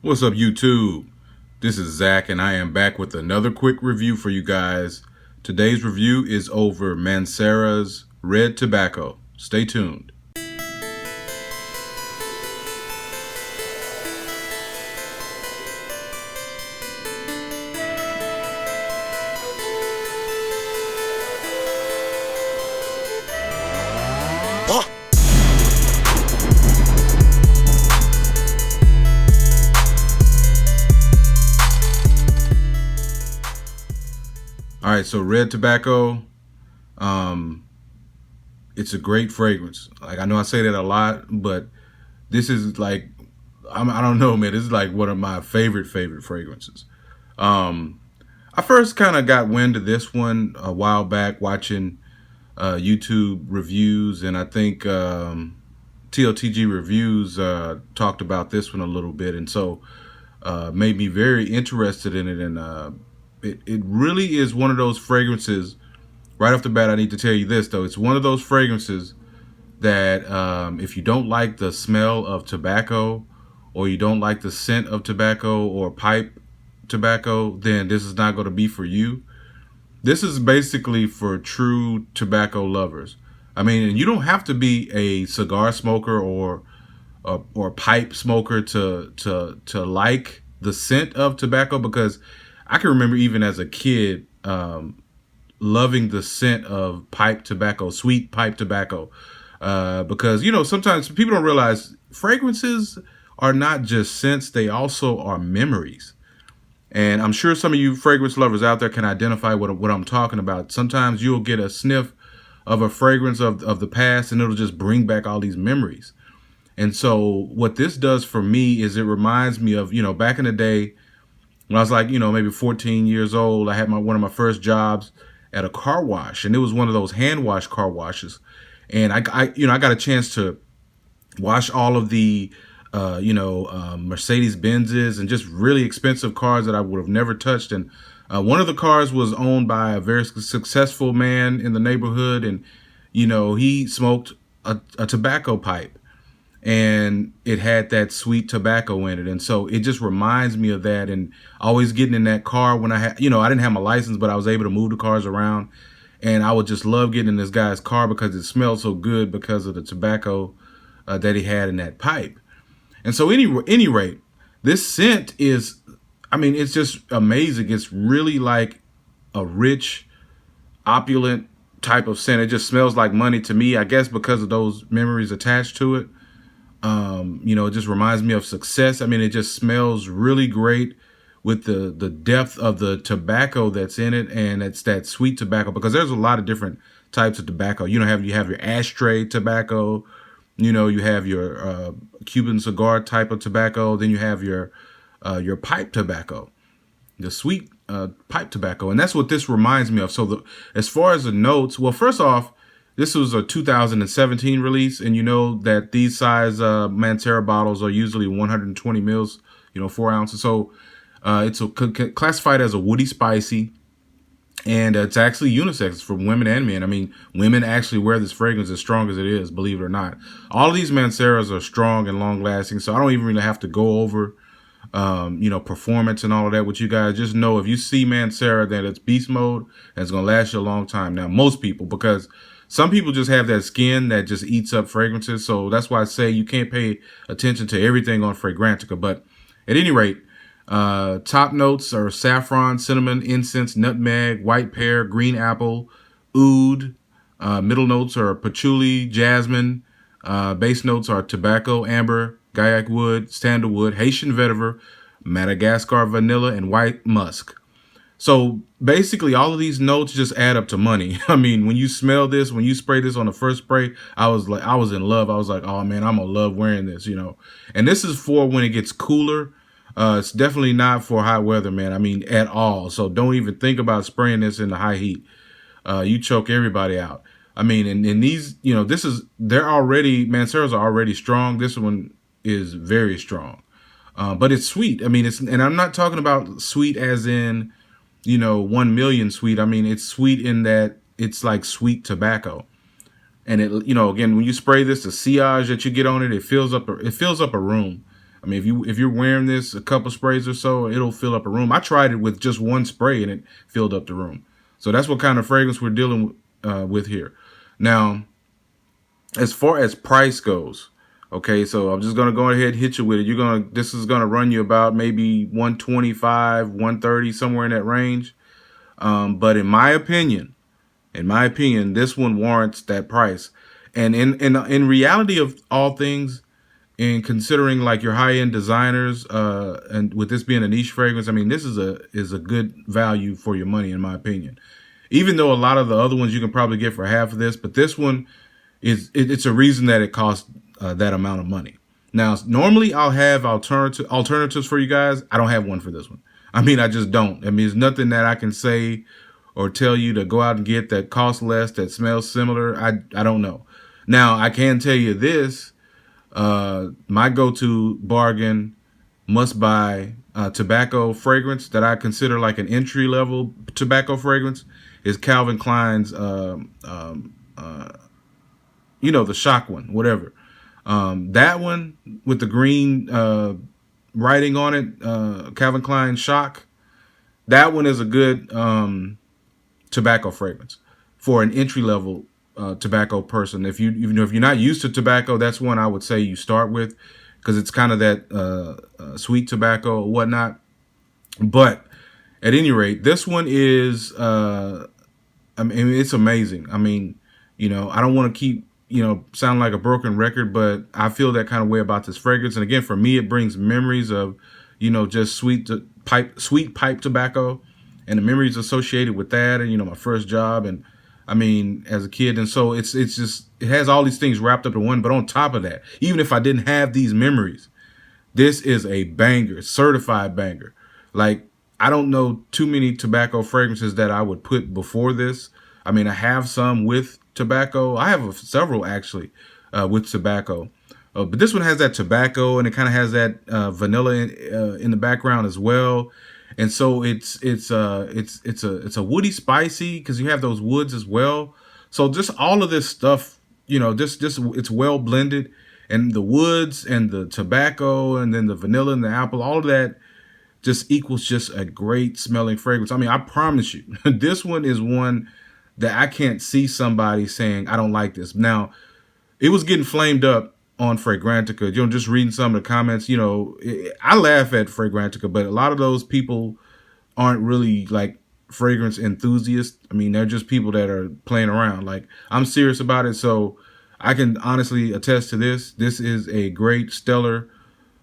What's up, YouTube? This is Zach, and I am back with another quick review for you guys. Today's review is over Mancera's Red Tobacco. Stay tuned. All right, so Red Tobacco, um, it's a great fragrance. Like, I know I say that a lot, but this is like, I don't know, man. This is like one of my favorite fragrances. Um, I first kind of got wind of this one a while back watching YouTube reviews, and I think TLTG Reviews talked about this one a little bit, and so made me very interested in it. And it really is one of those fragrances. Right off the bat, I need to tell you this, though. It's one of those fragrances that if you don't like the smell of tobacco, or you don't like the scent of tobacco or pipe tobacco, then this is not going to be for you. This is basically for true tobacco lovers. I mean, and you don't have to be a cigar smoker or pipe smoker to like the scent of tobacco, because I can remember even as a kid loving the scent of pipe tobacco, sweet pipe tobacco, because sometimes people don't realize fragrances are not just scents; they also are memories. And I'm sure some of you fragrance lovers out there can identify what I'm talking about. Sometimes you'll get a sniff of a fragrance of the past, and it'll just bring back all these memories. And so what this does for me is it reminds me of, back in the day when I was like, maybe 14 years old. I had one of my first jobs at a car wash, and it was one of those hand wash car washes. And I got a chance to wash all of the Mercedes Benzes and just really expensive cars that I would have never touched. And one of the cars was owned by a very successful man in the neighborhood, and he smoked a tobacco pipe, and it had that sweet tobacco in it. And so it just reminds me of that, and always getting in that car when I had, I didn't have my license, but I was able to move the cars around, and I would just love getting in this guy's car because it smelled so good because of the tobacco that he had in that pipe. And so any rate, this scent is, it's just amazing. It's really like a rich, opulent type of scent. It just smells like money to me, I guess, because of those memories attached to it. It just reminds me of success. It just smells really great with the depth of the tobacco that's in it, and it's that sweet tobacco, because there's a lot of different types of tobacco. You have your ashtray tobacco, you have your Cuban cigar type of tobacco, then you have your pipe tobacco, the sweet pipe tobacco, and that's what this reminds me of. So as far as the notes, well, first off, this was a 2017 release, and you know that these size Mancera bottles are usually 120 mils, 4 ounces. So it's classified as a woody spicy, and it's actually unisex for women and men. Women actually wear this fragrance as strong as it is, believe it or not. All of these Manceras are strong and long lasting, so I don't even really have to go over performance and all of that with you guys. Just know if you see Mancera, that it's beast mode, and it's going to last you a long time. Now, most people, because some people just have that skin that just eats up fragrances. So that's why I say you can't pay attention to everything on Fragrantica. But at any rate, top notes are saffron, cinnamon, incense, nutmeg, white pear, green apple, oud. Middle notes are patchouli, jasmine. Base notes are tobacco, amber, gaiac wood, sandalwood, Haitian vetiver, Madagascar vanilla, and white musk. So basically, all of these notes just add up to money. When you smell this, when you spray this on the first spray, I was in love. I was like, oh man, I'm gonna love wearing this, And this is for when it gets cooler. It's definitely not for hot weather, man. At all. So don't even think about spraying this in the high heat. You choke everybody out. And these, Manceras are already strong. This one is very strong. But it's sweet. And I'm not talking about sweet as in, 1 million sweet. It's sweet in that it's like sweet tobacco. And it, again, when you spray this, the sillage that you get on it, it fills up a room. I mean, if you're wearing this a couple sprays or so, it'll fill up a room. I tried it with just one spray and it filled up the room. So that's what kind of fragrance we're dealing with here. Now, as far as price goes, okay, so I'm just gonna go ahead and hit you with it. This is gonna run you about maybe 125, 130, somewhere in that range. But in my opinion, this one warrants that price. And in reality of all things, in considering like your high end designers, and with this being a niche fragrance, I mean this is a good value for your money, in my opinion. Even though a lot of the other ones you can probably get for half of this, but this one it's a reason that it costs that amount of money. Now, normally I'll have alternatives for you guys. I don't have one for this one. I mean, I just don't. I mean, there's nothing that I can say or tell you to go out and get that costs less, that smells similar. I don't know. Now, I can tell you this. My go-to bargain must-buy tobacco fragrance that I consider like an entry-level tobacco fragrance is Calvin Klein's, the shock one, whatever. That one with the green writing on it, Calvin Klein Shock, that one is a good tobacco fragrance for an entry-level tobacco person. If you're not used to tobacco, that's one I would say you start with, because it's kind of that sweet tobacco or whatnot. But at any rate, this one is I mean, it's amazing. I mean, I don't want to keep sound like a broken record, but I feel that kind of way about this fragrance. And again, for me, it brings memories of just sweet pipe tobacco, and the memories associated with that, and my first job, and I mean, as a kid. And so it's just, it has all these things wrapped up in one. But on top of that, even if I didn't have these memories, this is a banger, certified banger. Like, I don't know too many tobacco fragrances that I would put before this. I mean, I have some with tobacco. I have several actually with tobacco. But this one has that tobacco, and it kind of has that vanilla in the background as well. And so it's a woody spicy, because you have those woods as well. So just all of this stuff, just it's well blended, and the woods and the tobacco and then the vanilla and the apple, all of that just equals just a great smelling fragrance. I mean, I promise you, this one is one that I can't see somebody saying, I don't like this. Now, it was getting flamed up on Fragrantica. Just reading some of the comments, I laugh at Fragrantica, but a lot of those people aren't really like fragrance enthusiasts. I mean, they're just people that are playing around. Like, I'm serious about it, so I can honestly attest to this. This is a great, stellar,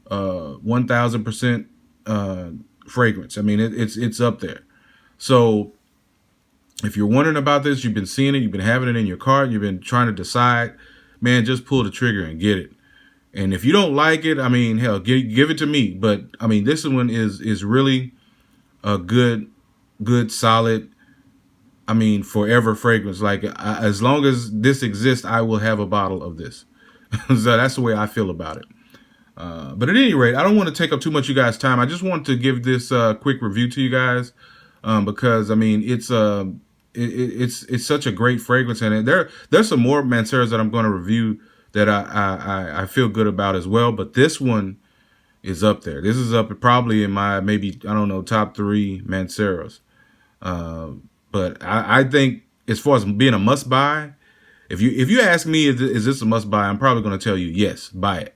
1000% fragrance. I mean, it's up there. So if you're wondering about this, you've been seeing it, you've been having it in your cart, you've been trying to decide, man, just pull the trigger and get it. And if you don't like it, I mean, hell, give it to me. But I mean, this one is really a good, solid, I mean, forever fragrance. Like, as long as this exists, I will have a bottle of this. So that's the way I feel about it. But at any rate, I don't want to take up too much of you guys' time. I just want to give this quick review to you guys, because I mean, it's such a great fragrance, and there's some more Manceras that I'm going to review that I feel good about as well. But this one is up there. This is up probably in my, maybe, I don't know, top 3 Manceras. But I think, as far as being a must buy, if you ask me, is this a must buy, I'm probably going to tell you, yes, buy it.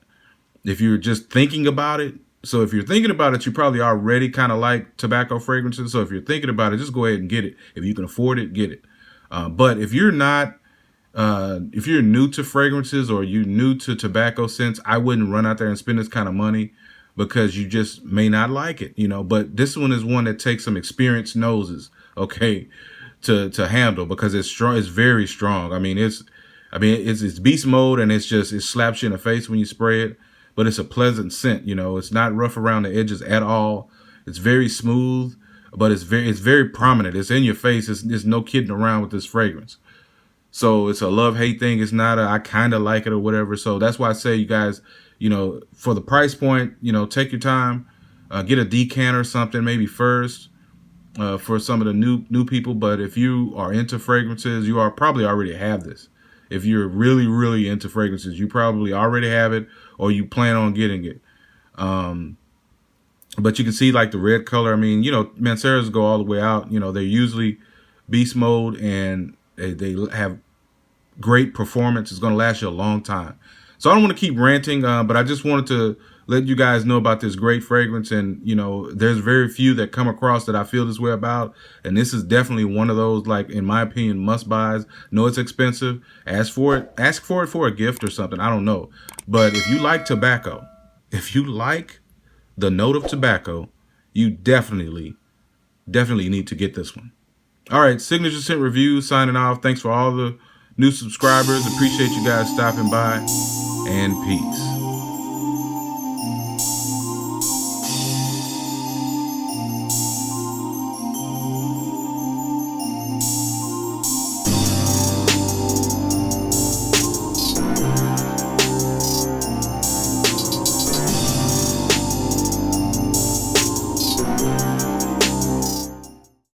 If you're just thinking about it, so if you're thinking about it, you probably already kind of like tobacco fragrances. So if you're thinking about it, just go ahead and get it. If you can afford it, get it. But if you're not, if you're new to fragrances or you're new to tobacco scents, I wouldn't run out there and spend this kind of money, because you just may not like it, But this one is one that takes some experienced noses, okay, to handle, because it's strong. It's very strong. I mean, it's beast mode, and it slaps you in the face when you spray it. But it's a pleasant scent, It's not rough around the edges at all. It's very smooth, but it's very prominent. It's in your face. There's no kidding around with this fragrance. So it's a love-hate thing. It's not I kind of like it or whatever. So that's why I say, you guys, for the price point, take your time, get a decanter or something maybe first, for some of the new people. But if you are into fragrances, you are probably already have this. If you're really, really into fragrances, you probably already have it, or you plan on getting it. But you can see like the red color. I mean, Manceras go all the way out. They're usually beast mode, and they have great performance. It's going to last you a long time. So I don't want to keep ranting, but I just wanted to let you guys know about this great fragrance. And, there's very few that come across that I feel this way about. And this is definitely one of those, like, in my opinion, must buys. No, it's expensive. Ask for it for a gift or something. I don't know. But if you like tobacco, if you like the note of tobacco, you definitely need to get this one. All right, Signature Scent Review signing off. Thanks for all the new subscribers. Appreciate you guys stopping by, and peace.